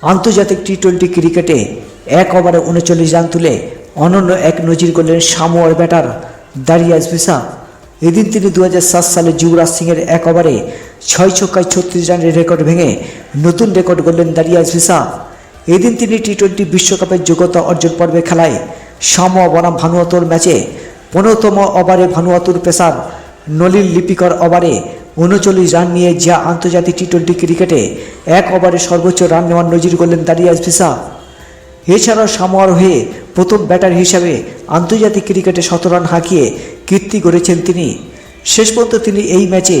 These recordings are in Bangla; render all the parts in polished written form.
আন্তর্জাতিক টি-20 ক্রিকেটে এক ওভারে 39 রান তুলে অনন্য এক নজির গড়লেন সামোয়ার ব্যাটার দারিয়াস ভিসা। এদিন তিনি 2007 সালে যুবরাজ সিংয়ের এক ওভারে 6 ছক্কায় 36 রানের রেকর্ড ভেঙে নতুন রেকর্ড গড়লেন দারিয়াস ভিসা। এদিন তিনি টি-20 বিশ্বকাপের যোগ্যতা অর্জন পর্বে খেলায় সামোয়া বনাম ভানুয়াতুর ম্যাচে 15তম ওভারে ভানুয়াতুর পেসার নলিন লিপিকর ওভারে 39 রান নিয়ে যা আন্তর্জাতিক টি-20 ক্রিকেটে এক ওভারে সর্বোচ্চ রান নেওয়ার নজির গড়লেন দারিয়াস ভিসা। এছাড়াও সামোয়ার হয়ে প্রথম ব্যাটার হিসাবে আন্তর্জাতিক ক্রিকেটে 17 রান হাঁকিয়ে কীর্তি গড়েছেন তিনি। শেষ পর্যন্ত তিনি এই ম্যাচে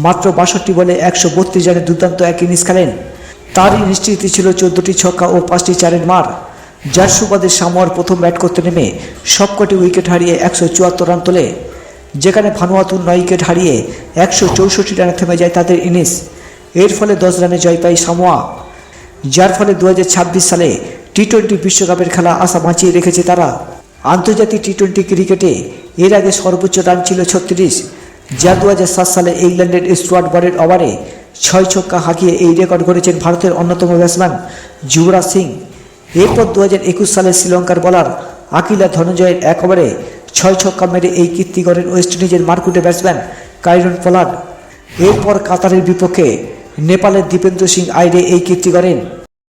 মাত্র 62 বলে 132 রানের দুর্দান্ত এক ইনিংস খেলেন। তারই নিশ্চিতি ছিল 14টি ছক্কা ও 5টি চারের মার, যার সুবাদে সামোয়ার প্রথম ব্যাট করতে নেমে সবকটি উইকেট হারিয়ে 174 রান তোলে, যেখানে ভানুয়াতুর 9 উইকেট হারিয়ে 164 রানে থেমে যায় তাদের ইনিংস। এর ফলে 10 রানে জয় পায় সামোয়া, যার ফলে 2026 সালে টি-20 বিশ্বকাপের খেলা আশা বাঁচিয়ে রেখেছে তারা। আন্তর্জাতিক টি-20 ক্রিকেটে এর আগে সর্বোচ্চ রান ছিল 36, যা 2007 সালে ইংল্যান্ডের স্টুয়ার্ট ব্রডের ওভারে 6 ছক্কা হাঁকিয়ে এই রেকর্ড গড়েছেন ভারতের অন্যতম ব্যাটসম্যান যুবরাজ সিং। এরপর 2021 সালে শ্রীলঙ্কার বোলার আকিলা ধনঞ্জয়ের এক ওভারে 6 ছক্কা মেরে এই কীর্তি গড়েন ওয়েস্ট ইন্ডিজের মারকুটে ব্যাটসম্যান কাইরন পোলার্ড। এরপর কাতারের বিপক্ষে নেপালের দীপেন্দ্র সিং আইরে এই কীর্তি গড়েন।